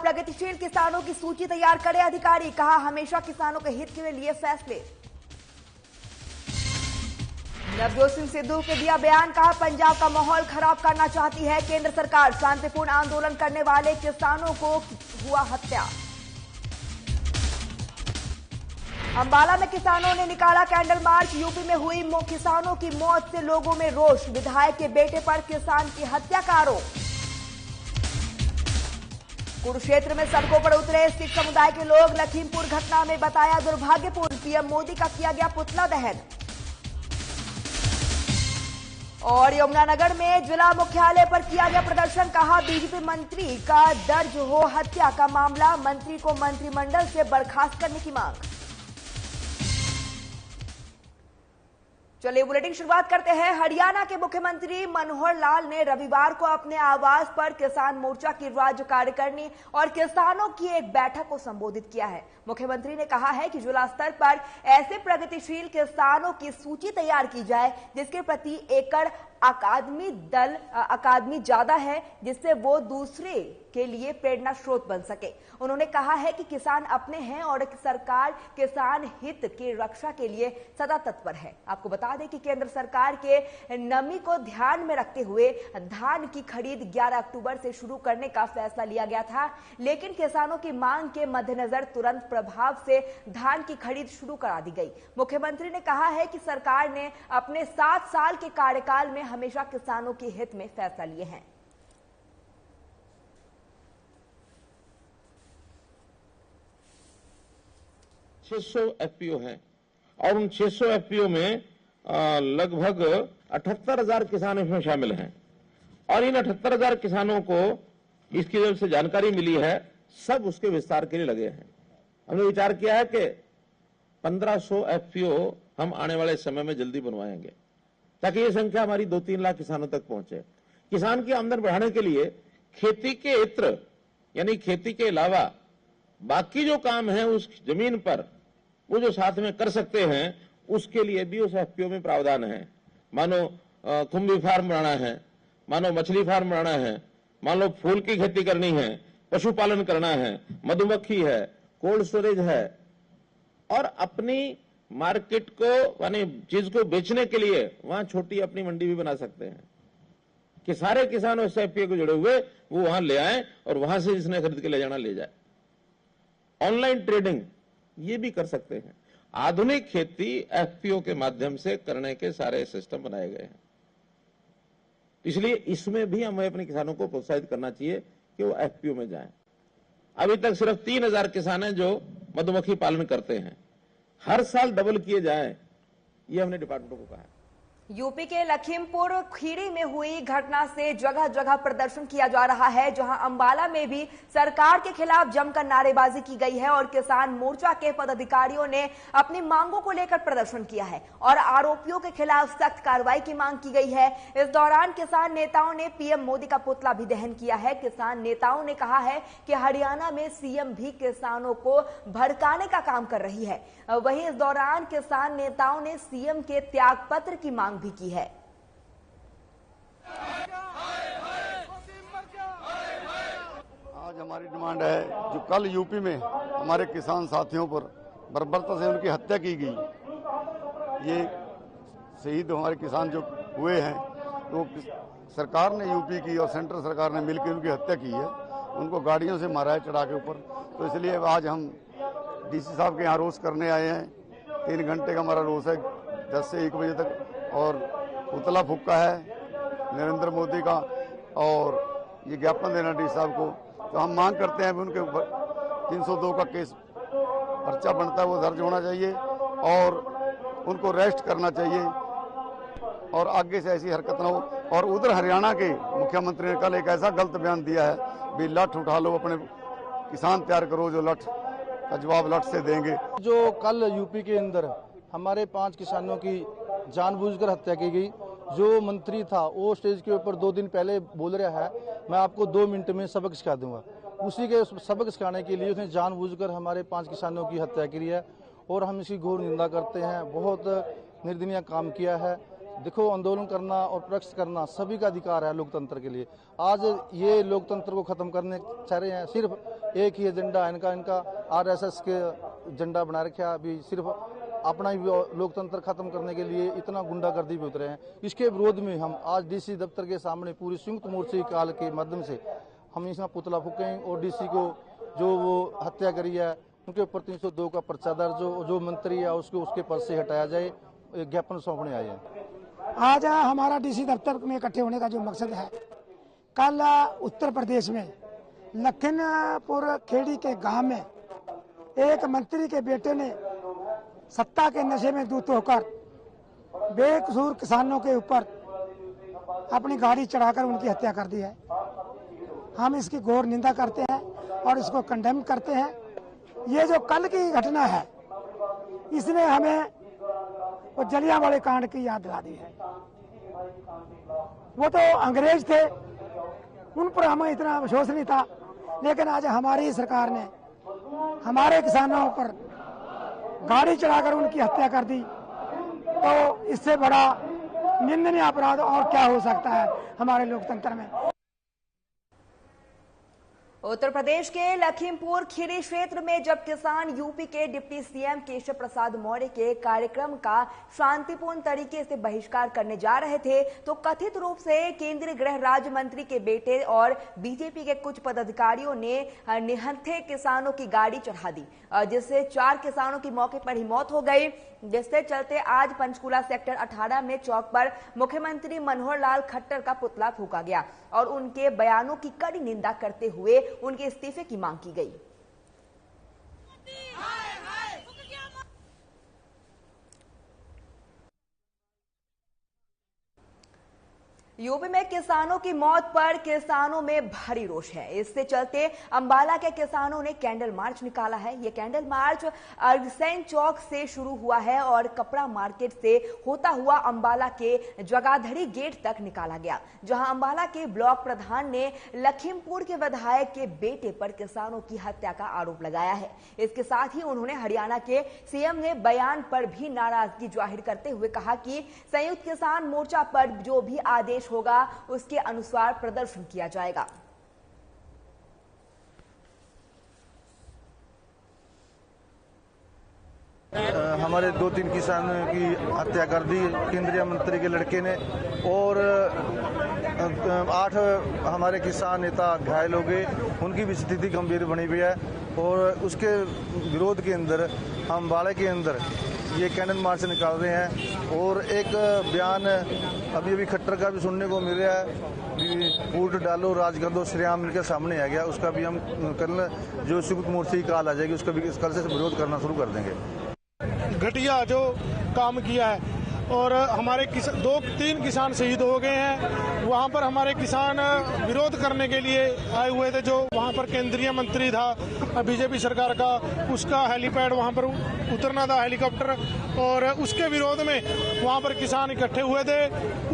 प्रगतिशील किसानों की सूची तैयार करे अधिकारी, कहा हमेशा किसानों के हित के लिए फैसले। नवजोत सिंह सिद्धू के दिया बयान, कहा पंजाब का माहौल खराब करना चाहती है केंद्र सरकार, शांतिपूर्ण आंदोलन करने वाले किसानों को हुआ हत्या। अंबाला में किसानों ने निकाला कैंडल मार्च, यूपी में हुई किसानों की मौत से लोगों में रोष, विधायक के बेटे पर किसान की हत्या का आरोप। कुरुक्षेत्र में सड़कों पर उतरे सिख समुदाय के लोग, लखीमपुर घटना में बताया दुर्भाग्यपूर्ण, पीएम मोदी का किया गया पुतला दहन। और यमुनानगर में जिला मुख्यालय पर किया गया प्रदर्शन, कहा बीजेपी मंत्री का दर्ज हो हत्या का मामला, मंत्री को मंत्रिमंडल से बर्खास्त करने की मांग। चलिए बुलेटिन शुरुआत करते हैं। हरियाणा के मुख्यमंत्री मनोहर लाल ने रविवार को अपने आवास पर किसान मोर्चा की राज्य कार्यकारिणी और किसानों की एक बैठक को संबोधित किया है। मुख्यमंत्री ने कहा है कि जिला स्तर पर ऐसे प्रगतिशील किसानों की सूची तैयार की जाए जिसके प्रति एकड़ अकादमी ज्यादा है, जिससे वो दूसरे के लिए प्रेरणा स्रोत बन सके। उन्होंने कहा है कि किसान अपने हैं और सरकार किसान हित की रक्षा के लिए सदा तत्पर है। आपको बता दें कि केंद्र सरकार के नमी को ध्यान में रखते हुए धान की खरीद 11 अक्टूबर से शुरू करने का फैसला लिया गया था, लेकिन किसानों की मांग के मद्देनजर तुरंत प्रभाव से धान की खरीद शुरू करा दी गई। मुख्यमंत्री ने कहा है कि सरकार ने अपने 7 साल के कार्यकाल में हमेशा किसानों के हित में फैसला लिए हैं। 600 एफपीओ हैं और उन 600 एफपीओ में लगभग 78,000 किसान इसमें शामिल हैं और इन 78,000 किसानों को इसकी जब से जानकारी मिली है सब उसके विस्तार के लिए लगे हैं। हमने विचार किया है कि 1500 एफपीओ हम आने वाले समय में जल्दी बनवाएंगे ताकि ये संख्या हमारी 2-3 लाख किसानों तक पहुंचे। किसान की आमदन बढ़ाने के लिए खेती के इत्र यानी खेती के अलावा बाकी जो काम है उस जमीन पर वो जो साथ में कर सकते हैं उसके लिए भी उस एफपीओ में प्रावधान है। मानो खुम्बी फार्म बनाना है, मानो मछली फार्म बनाना है, मान लो फूल की खेती करनी है, पशुपालन करना है, मधुमक्खी है, कोल्ड स्टोरेज है और अपनी मार्केट को यानी चीज को बेचने के लिए वहां छोटी अपनी मंडी भी बना सकते हैं कि सारे किसान उस एफपीओ को जुड़े हुए वो वहां ले आए और वहां से जिसने खरीद के ले जाना ले जाए। ऑनलाइन ट्रेडिंग ये भी कर सकते हैं। आधुनिक खेती एफपीओ के माध्यम से करने के सारे सिस्टम बनाए गए हैं, इसलिए इसमें भी हमें अपने किसानों को प्रोत्साहित करना चाहिए कि वो एफपीओ में जाएं। अभी तक सिर्फ 3,000 किसान हैं जो मधुमक्खी पालन करते हैं, हर साल डबल किए जाएं, ये हमने डिपार्टमेंट को कहा है। यूपी के लखीमपुर खीरी में हुई घटना से जगह जगह प्रदर्शन किया जा रहा है, जहां अंबाला में भी सरकार के खिलाफ जमकर नारेबाजी की गई है और किसान मोर्चा के पदाधिकारियों ने अपनी मांगों को लेकर प्रदर्शन किया है और आरोपियों के खिलाफ सख्त कार्रवाई की मांग की गई है। इस दौरान किसान नेताओं ने पीएम मोदी का पुतला भी दहन किया है। किसान नेताओं ने कहा है कि हरियाणा में सीएम भी किसानों को भड़काने का काम कर रही है। वहीं इस दौरान किसान नेताओं ने सीएम के त्यागपत्र की मांग भी की है। आज हमारी डिमांड है जो कल यूपी में हमारे किसान साथियों पर बर्बरता से उनकी हत्या की गई, ये शहीद हमारे किसान जो हुए हैं तो सरकार ने यूपी की और सेंट्रल सरकार ने मिलकर उनकी हत्या की है, उनको गाड़ियों से मारा है चढ़ा के ऊपर। तो इसलिए आज हम डीसी साहब के यहाँ रोष करने आए हैं। 3 घंटे का हमारा रोष है 10 से 1 बजे तक और पुतला फूका है नरेंद्र मोदी का और ये ज्ञापन देना डीसी साहब को। तो हम मांग करते हैं उनके ऊपर 302 का केस पर्चा बनता है वो दर्ज होना चाहिए और उनको अरेस्ट करना चाहिए और आगे से ऐसी हरकत ना हो। और उधर हरियाणा के मुख्यमंत्री ने कल एक ऐसा गलत बयान दिया है भी लठ उठा लो, अपने किसान तैयार करो जो लठ का जवाब लठ से देंगे। जो कल यूपी के अंदर हमारे 5 किसानों की जानबूझकर हत्या की गई, जो मंत्री था वो स्टेज के ऊपर 2 दिन पहले बोल रहा है मैं आपको 2 मिनट में सबक सिखा दूंगा, उसी के सबक सिखाने के लिए उसने जानबूझकर हमारे 5 किसानों की हत्या की है और हम इसकी घोर निंदा करते हैं। बहुत निर्दयनीय काम किया है। देखो, आंदोलन करना और प्रदर्शन करना सभी का अधिकार है लोकतंत्र के लिए। आज ये लोकतंत्र को खत्म करने चाह रहे हैं। सिर्फ एक ही एजेंडा है इनका आरएसएस के एजेंडा बना रखा है। अभी सिर्फ अपना ही लोकतंत्र खत्म करने के लिए इतना गुंडागर्दी पे उतरे हैं। इसके विरोध में हम आज डीसी दफ्तर के सामने पूरी संयुक्त मोर्चे काल के माध्यम से हम इसमें पुतला फूकें और डीसी को जो वो हत्या करी है उनके ऊपर 302 का पर्चा दर्ज, जो मंत्री है उसके पद से हटाया जाए, ज्ञापन सौंपने आए हैं। आज हमारा डीसी दफ्तर में इकट्ठे होने का जो मकसद है, कल उत्तर प्रदेश में लखीमपुर खेड़ी के गांव में एक मंत्री के बेटे ने सत्ता के नशे में धुत होकर बेकसूर किसानों के ऊपर अपनी गाड़ी चढ़ाकर उनकी हत्या कर दी है। हम इसकी घोर निंदा करते हैं और इसको कंडेम करते हैं। ये जो कल की घटना है, इसने हमें वो जलियांवाले कांड की याद दिला दी है। वो तो अंग्रेज थे, उन पर हमें इतना विश्वास नहीं था, लेकिन आज हमारी सरकार ने हमारे किसानों पर गाड़ी चढ़ाकर उनकी हत्या कर दी। तो इससे बड़ा निंदनीय अपराध और क्या हो सकता है हमारे लोकतंत्र में। उत्तर प्रदेश के लखीमपुर खीरी क्षेत्र में जब किसान यूपी के डिप्टी सीएम केशव प्रसाद मौर्य के कार्यक्रम का शांतिपूर्ण तरीके से बहिष्कार करने जा रहे थे, तो कथित रूप से केंद्रीय गृह राज्य मंत्री के बेटे और बीजेपी के कुछ पदाधिकारियों ने निहत्थे किसानों की गाड़ी चढ़ा दी, जिससे 4 किसानों की मौके पर ही मौत हो गई। जिससे चलते आज पंचकुला सेक्टर 18 में चौक पर मुख्यमंत्री मनोहर लाल खट्टर का पुतला फूका गया और उनके बयानों की कड़ी निंदा करते हुए उनके इस्तीफे की मांग की गई। यूपी में किसानों की मौत पर किसानों में भारी रोष है। इससे चलते अंबाला के किसानों ने कैंडल मार्च निकाला है। ये कैंडल मार्च अग्रसेन चौक से शुरू हुआ है और कपड़ा मार्केट से होता हुआ अंबाला के जगाधरी गेट तक निकाला गया, जहां अंबाला के ब्लॉक प्रधान ने लखीमपुर के विधायक के बेटे पर किसानों की हत्या का आरोप लगाया है। इसके साथ ही उन्होंने हरियाणा के सीएम ने बयान पर भी नाराजगी जाहिर करते हुए कहा कि संयुक्त किसान मोर्चा पर जो भी आदेश होगा उसके अनुसार प्रदर्शन किया जाएगा। हमारे 2-3 किसानों की हत्या कर दी केंद्रीय मंत्री के लड़के ने और 8 हमारे किसान नेता घायल हो गए। उनकी भी स्थिति गंभीर बनी हुई है और उसके विरोध के अंदर हम अंबाला के अंदर ये कैंडल मार्च निकाल रहे हैं। और एक बयान अभी खट्टर का भी सुनने को मिल रहा है, वोट डालो राज कर दो श्रीराम मिलकर सामने आ गया। उसका भी हम कल जो संयुक्त मोर्चे की कॉल आ जाएगी उसका भी कल से विरोध करना शुरू कर देंगे। घटिया जो काम किया है और हमारे 2-3 किसान शहीद हो गए हैं। वहाँ पर हमारे किसान विरोध करने के लिए आए हुए थे। जो वहाँ पर केंद्रीय मंत्री था बीजेपी सरकार का, उसका हेलीपैड वहाँ पर उतरना था, हेलीकॉप्टर, और उसके विरोध में वहाँ पर किसान इकट्ठे हुए थे।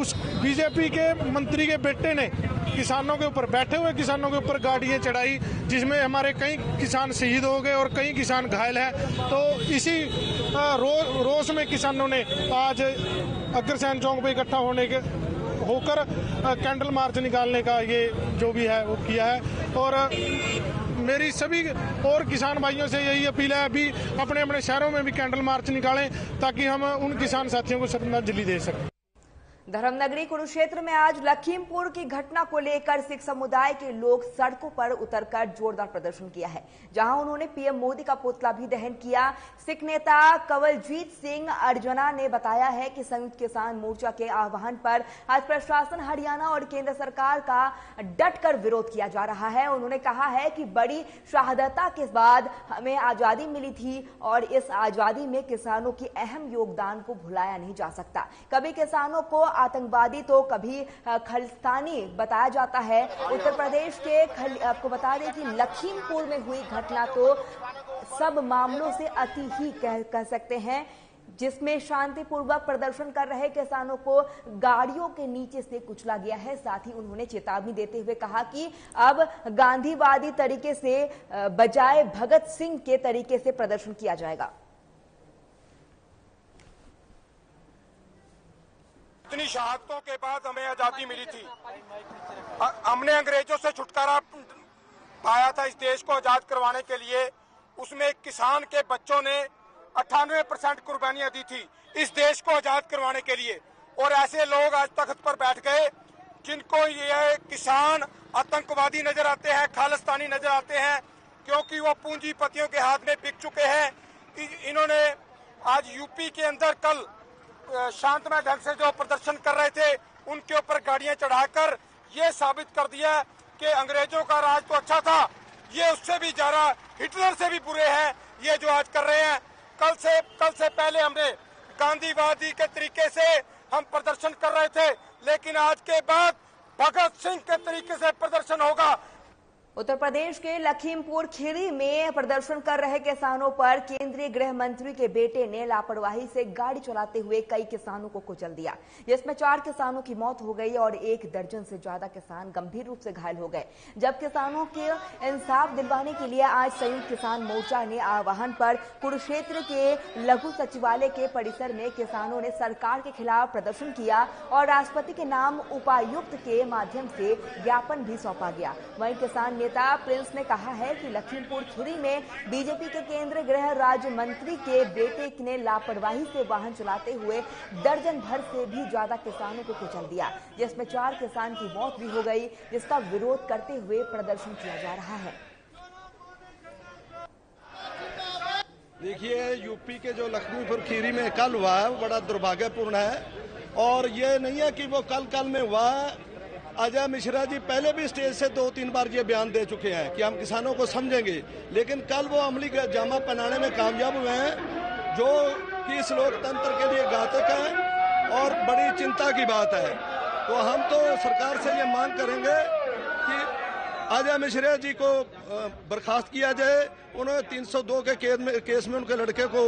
उस बीजेपी के मंत्री के बेटे ने किसानों के ऊपर, बैठे हुए किसानों के ऊपर गाड़ियाँ चढ़ाई, जिसमें हमारे कई किसान शहीद हो गए और कई किसान घायल हैं। तो इसी रोष में किसानों ने आज अग्रसेन चौक पे इकट्ठा होकर कैंडल मार्च निकालने का ये जो भी है वो किया है। और मेरी सभी और किसान भाइयों से यही अपील है, अभी अपने अपने शहरों में भी कैंडल मार्च निकालें ताकि हम उन किसान साथियों को श्रद्धांजलि दे सकें। धर्मनगरी कुरुक्षेत्र में आज लखीमपुर की घटना को लेकर सिख समुदाय के लोग सड़कों पर उतरकर जोरदार प्रदर्शन किया है, जहां उन्होंने पीएम मोदी का पुतला भी दहन किया। सिख नेता कंवलजीत सिंह अर्जना ने बताया है कि संयुक्त किसान मोर्चा के आह्वान पर आज प्रशासन, हरियाणा और केंद्र सरकार का डटकर विरोध किया जा रहा है। उन्होंने कहा है कि बड़ी शहादता के बाद हमें आजादी मिली थी और इस आजादी में किसानों की अहम योगदान को भुलाया नहीं जा सकता। कभी किसानों को आतंकवादी तो कभी खालिस्तानी बताया जाता है। उत्तर प्रदेश के आपको बता दें कि लखीमपुर में हुई घटना तो सब मामलों से अति ही कह सकते हैं, जिसमें शांतिपूर्वक प्रदर्शन कर रहे किसानों को गाड़ियों के नीचे से कुचला गया है। साथ ही उन्होंने चेतावनी देते हुए कहा कि अब गांधीवादी तरीके से बजाय भगत सिंह के तरीके से प्रदर्शन किया जाएगा। इतनी शहादतों के बाद हमें आजादी मिली थी। हमने अंग्रेजों से छुटकारा पाया था इस देश को आजाद करवाने के लिए। उसमें किसान के बच्चों ने 98% कुर्बानियां दी थी इस देश को आजाद करवाने के लिए। और ऐसे लोग आज तख्त पर बैठ गए जिनको ये किसान आतंकवादी नजर आते हैं, खालिस्तानी नजर आते हैं, क्योंकि वो पूंजीपतियों के हाथ में बिक चुके हैं। इन्होंने आज यूपी के अंदर कल शांतमय ढंग से जो प्रदर्शन कर रहे थे उनके ऊपर गाड़ियां चढ़ाकर ये साबित कर दिया कि अंग्रेजों का राज तो अच्छा था, ये उससे भी ज्यादा हिटलर से भी बुरे हैं ये जो आज कर रहे हैं। कल से पहले हमने गांधीवादी के तरीके से हम प्रदर्शन कर रहे थे, लेकिन आज के बाद भगत सिंह के तरीके से प्रदर्शन होगा। उत्तर प्रदेश के लखीमपुर खीरी में प्रदर्शन कर रहे किसानों पर केंद्रीय गृह मंत्री के बेटे ने लापरवाही से गाड़ी चलाते हुए कई किसानों को कुचल दिया, जिसमें 4 किसानों की मौत हो गई और 1 दर्जन से ज्यादा किसान गंभीर रूप से घायल हो गए। जब किसानों के इंसाफ दिलवाने के लिए आज संयुक्त किसान मोर्चा ने आह्वान पर कुरुक्षेत्र के लघु सचिवालय के परिसर में किसानों ने सरकार के खिलाफ प्रदर्शन किया और राष्ट्रपति के नाम उपायुक्त के माध्यम से ज्ञापन भी सौंपा गया। वहीं किसान नेता प्रिंस ने कहा है कि लखीमपुर खीरी में बीजेपी के केंद्रीय गृह राज्य मंत्री के बेटे ने लापरवाही से वाहन चलाते हुए दर्जन भर से भी ज्यादा किसानों को कुचल दिया, जिसमें 4 किसान की मौत भी हो गई, जिसका विरोध करते हुए प्रदर्शन किया जा रहा है। देखिए, यूपी के जो लखीमपुर खीरी में कल हुआ है वो बड़ा दुर्भाग्यपूर्ण है और ये नहीं है कि वो कल में हुआ। अजय मिश्रा जी पहले भी स्टेज से 2-3 बार ये बयान दे चुके हैं कि हम किसानों को समझेंगे, लेकिन कल वो अमली जामा पहनाने में कामयाब हुए हैं जो कि इस लोकतंत्र के लिए घातक है और बड़ी चिंता की बात है। तो हम तो सरकार से ये मांग करेंगे कि अजय मिश्रा जी को बर्खास्त किया जाए, उन्हें 302 के केस में उनके लड़के को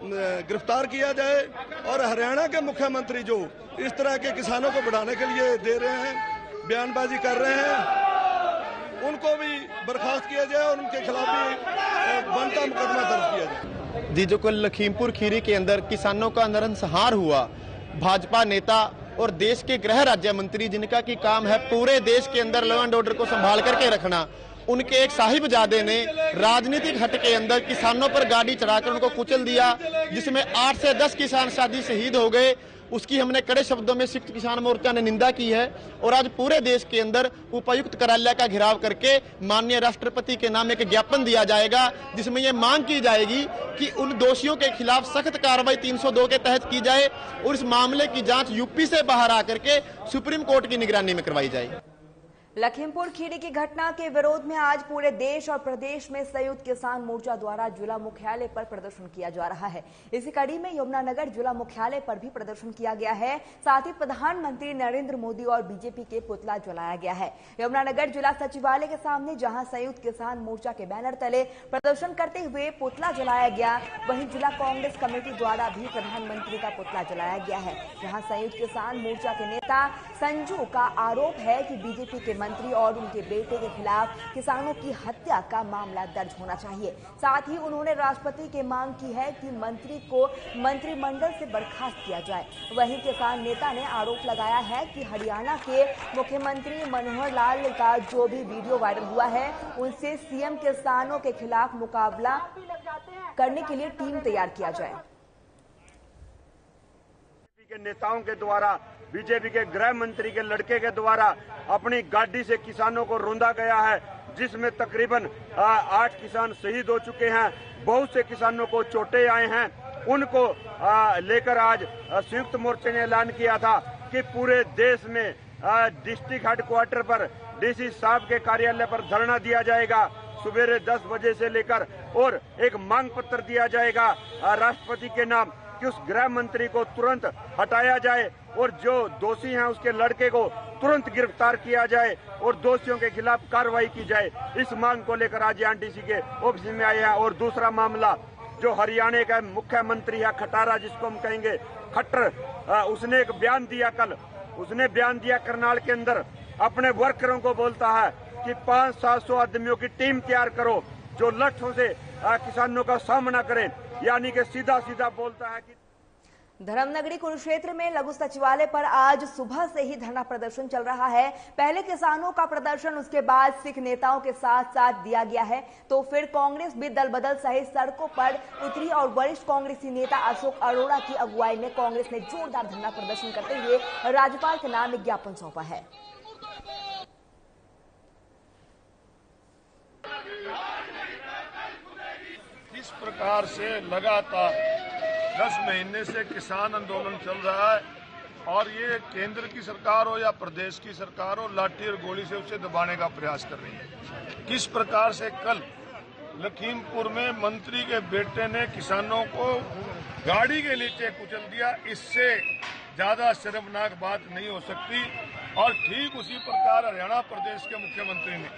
गिरफ्तार किया जाए और हरियाणा के मुख्यमंत्री जो इस तरह के किसानों को बढ़ाने के लिए दे रहे हैं, बयानबाजी कर रहे हैं, उनको भी बर्खास्त किया जाए और उनके खिलाफ भी बनता मुकदमा दर्ज किया जाए। जी, जो कल लखीमपुर खीरी के अंदर किसानों का नरसंहार हुआ, भाजपा नेता और देश के गृह राज्य मंत्री जिनका की काम है पूरे देश के अंदर लॉ एंड ऑर्डर को संभाल करके रखना, उनके एक साहिबजादे ने राजनीतिक हट के अंदर किसानों पर गाड़ी चढ़ाकर उनको कुचल दिया, जिसमें 8 से 10 किसान शादी शहीद हो गए। उसकी हमने कड़े शब्दों में संयुक्त किसान मोर्चा ने निंदा की है और आज पूरे देश के अंदर उपायुक्त कार्यालय का घेराव करके माननीय राष्ट्रपति के नाम एक ज्ञापन दिया जाएगा, जिसमें यह मांग की जाएगी कि उन दोषियों के खिलाफ सख्त कार्रवाई 302 के तहत की जाए और इस मामले की जांच यूपी से बाहर आकर के सुप्रीम कोर्ट की निगरानी में करवाई जाए। लखीमपुर खीरी की घटना के विरोध में आज पूरे देश और प्रदेश में संयुक्त किसान मोर्चा द्वारा जिला मुख्यालय पर प्रदर्शन किया जा रहा है। इसी कड़ी में यमुनानगर जिला मुख्यालय पर भी प्रदर्शन किया गया है। साथ ही प्रधानमंत्री नरेंद्र मोदी और बीजेपी के पुतला जलाया गया है। यमुनानगर जिला सचिवालय के सामने जहां संयुक्त किसान मोर्चा के बैनर तले प्रदर्शन करते हुए पुतला जलाया गया, वहीं जिला कांग्रेस कमेटी द्वारा भी प्रधानमंत्री का पुतला जलाया गया है। जहां संयुक्त किसान मोर्चा के नेता संजू का आरोप है कि बीजेपी के मंत्री और उनके बेटे के खिलाफ किसानों की हत्या का मामला दर्ज होना चाहिए। साथ ही उन्होंने राष्ट्रपति की मांग की है कि मंत्री को मंत्रिमंडल से बर्खास्त किया जाए। वहीं किसान नेता ने आरोप लगाया है कि हरियाणा के मुख्यमंत्री मनोहर लाल का जो भी वीडियो वायरल हुआ है उनसे सीएम किसानों के खिलाफ मुकाबला करने के लिए टीम तैयार किया जाए। के नेताओं के द्वारा, बीजेपी के गृह मंत्री के लड़के के द्वारा अपनी गाड़ी से किसानों को रौंदा गया है, जिसमें तकरीबन 8 किसान शहीद हो चुके हैं। बहुत से किसानों को चोटें आए हैं। उनको लेकर आज संयुक्त मोर्चे ने ऐलान किया था कि पूरे देश में डिस्ट्रिक्ट हेडक्वार्टर पर डीसी साहब के कार्यालय पर धरना दिया जाएगा सुबह 10 बजे से लेकर, और एक मांग पत्र दिया जाएगा राष्ट्रपति के नाम कि उस गृह मंत्री को तुरंत हटाया जाए और जो दोषी हैं उसके लड़के को तुरंत गिरफ्तार किया जाए और दोषियों के खिलाफ कार्रवाई की जाए। इस मांग को लेकर आज एनटीसी के ऑफिस में आए हैं। और दूसरा मामला, जो हरियाणा का मुख्यमंत्री है खटारा, जिसको हम कहेंगे खट्टर, उसने एक बयान दिया कल। उसने बयान दिया करनाल के अंदर, अपने वर्करों को बोलता है कि 500-700 आदमियों की टीम तैयार करो जो लठों से किसानों का सामना करें, यानी कि सीधा सीधा बोलता है कि धर्मनगरी कुरुक्षेत्र में लघु सचिवालय पर आज सुबह से ही धरना प्रदर्शन चल रहा है। पहले किसानों का प्रदर्शन, उसके बाद सिख नेताओं के साथ साथ दिया गया है, तो फिर कांग्रेस भी दल बदल सहित सड़कों पर उतरी और वरिष्ठ कांग्रेसी नेता अशोक अरोड़ा की अगुवाई में कांग्रेस ने जोरदार धरना प्रदर्शन करते हुए राज्यपाल के नाम एक ज्ञापन सौंपा है। इस प्रकार से लगातार 10 महीने से किसान आंदोलन चल रहा है और ये केंद्र की सरकार हो या प्रदेश की सरकार हो, लाठी और गोली से उसे दबाने का प्रयास कर रही है। किस प्रकार से कल लखीमपुर में मंत्री के बेटे ने किसानों को गाड़ी के नीचे कुचल दिया, इससे ज्यादा शर्मनाक बात नहीं हो सकती। और ठीक उसी प्रकार हरियाणा प्रदेश के मुख्यमंत्री ने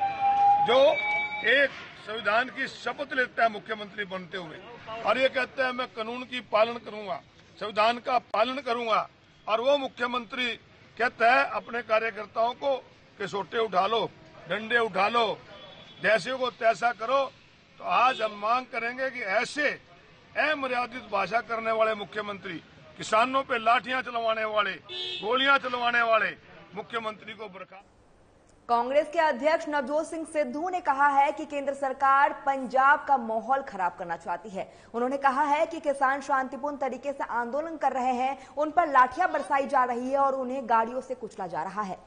जो एक संविधान की शपथ लेता है मुख्यमंत्री बनते हुए और ये कहता है मैं कानून की पालन करूंगा, संविधान का पालन करूंगा, और वो मुख्यमंत्री कहता है अपने कार्यकर्ताओं को कि सोटे उठा लो, डंडे उठा लो, जैसे को तैसा करो। तो आज हम मांग करेंगे कि ऐसे अमर्यादित भाषा करने वाले मुख्यमंत्री, किसानों पे लाठियां चलवाने वाले, गोलियां चलवाने वाले मुख्यमंत्री को बर्खास्त। कांग्रेस के अध्यक्ष नवजोत सिंह सिद्धू ने कहा है कि केंद्र सरकार पंजाब का माहौल खराब करना चाहती है। उन्होंने कहा है कि किसान शांतिपूर्ण तरीके से आंदोलन कर रहे हैं, उन पर लाठियां बरसाई जा रही है और उन्हें गाड़ियों से कुचला जा रहा है।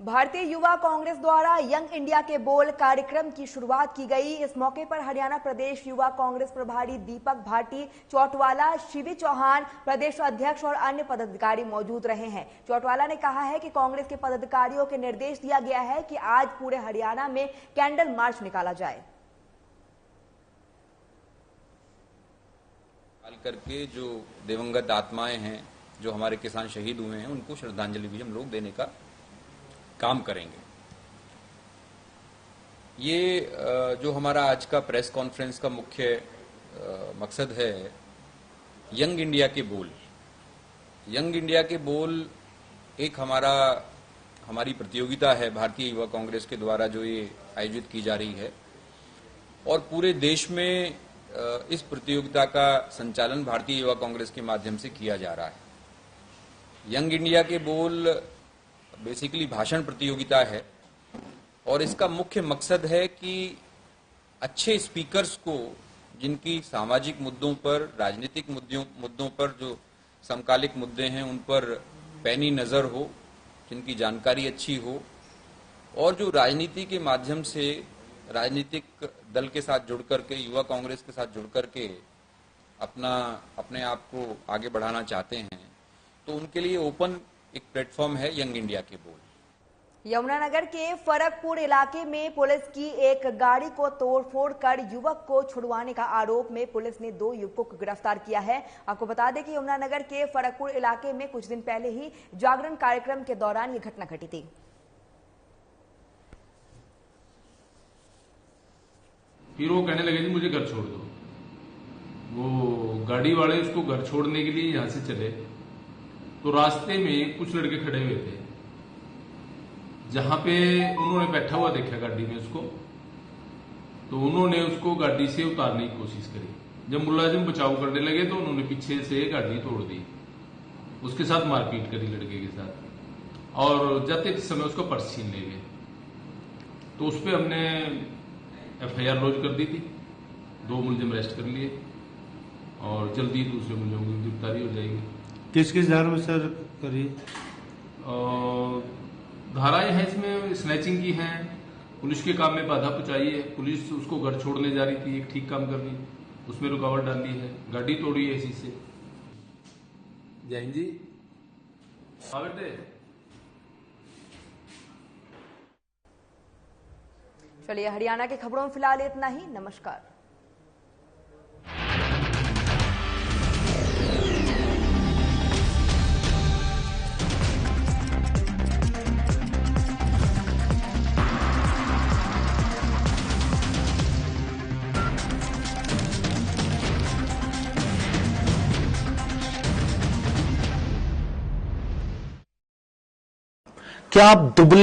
भारतीय युवा कांग्रेस द्वारा यंग इंडिया के बोल कार्यक्रम की शुरुआत की गई। इस मौके पर हरियाणा प्रदेश युवा कांग्रेस प्रभारी दीपक भाटी चौटवाला, शिवी चौहान प्रदेश अध्यक्ष और अन्य पदाधिकारी मौजूद रहे हैं। चौटवाला ने कहा है कि कांग्रेस के पदाधिकारियों के निर्देश दिया गया है कि आज पूरे हरियाणा में कैंडल मार्च निकाला जाए। करके जो दिवंगत आत्माएं हैं, जो हमारे किसान शहीद हुए हैं, उनको श्रद्धांजलि भी हम लोग देने का काम करेंगे। ये जो हमारा आज का प्रेस कॉन्फ्रेंस का मुख्य मकसद है, यंग इंडिया के बोल। यंग इंडिया के बोल एक हमारी प्रतियोगिता है भारतीय युवा कांग्रेस के द्वारा जो ये आयोजित की जा रही है और पूरे देश में इस प्रतियोगिता का संचालन भारतीय युवा कांग्रेस के माध्यम से किया जा रहा है। यंग इंडिया के बोल बेसिकली भाषण प्रतियोगिता है और इसका मुख्य मकसद है कि अच्छे स्पीकर्स को, जिनकी सामाजिक मुद्दों पर, राजनीतिक मुद्दों पर जो समकालिक मुद्दे हैं उन पर पैनी नजर हो, जिनकी जानकारी अच्छी हो और जो राजनीति के माध्यम से राजनीतिक दल के साथ जुड़ करके, युवा कांग्रेस के साथ जुड़ करके अपने आप को आगे बढ़ाना चाहते हैं, तो उनके लिए ओपन एक प्लेटफॉर्म है यंग इंडिया के बोल। यमुनानगर के फरकपुर इलाके में पुलिस की एक गाड़ी को तोड़फोड़ कर युवक को छुड़वाने का आरोप में पुलिस ने 2 युवकों को गिरफ्तार किया है। आपको बता दें कि यमुनानगर के फरकपुर इलाके में कुछ दिन पहले ही जागरण कार्यक्रम के दौरान ये घटना घटी थी। फिर वो कहने लगे जी मुझे घर छोड़ दो। वो गाड़ी वाले उसको घर छोड़ने के लिए यहां से चले तो रास्ते में कुछ लड़के खड़े हुए थे, जहां पे उन्होंने बैठा हुआ देखा गाड़ी में उसको, तो उन्होंने उसको गाड़ी से उतारने की कोशिश करी। जब मुलाजिम बचाव करने लगे तो उन्होंने पीछे से गाड़ी तोड़ दी, उसके साथ मारपीट करी लड़के के साथ और जाते समय उसका पर्स छीन ले गए। तो उस पर हमने FIR लॉन्च कर दी थी, 2 मुलजिम अरेस्ट कर लिए और जल्दी दूसरे मुलजिमों की गिरफ्तारी हो जाएगी। किस किस धारा में सर करी? धाराएं हैं इसमें, स्नैचिंग की हैं, पुलिस के काम में बाधा पहुंचाई है, पुलिस उसको घर छोड़ने जा रही थी, एक ठीक काम कर रही, उसमें रुकावट डाली है, गाड़ी तोड़ी है इसी से। जैन जी बेटे। चलिए, हरियाणा की खबरों में फिलहाल इतना ही। नमस्कार। क्या आप दुबले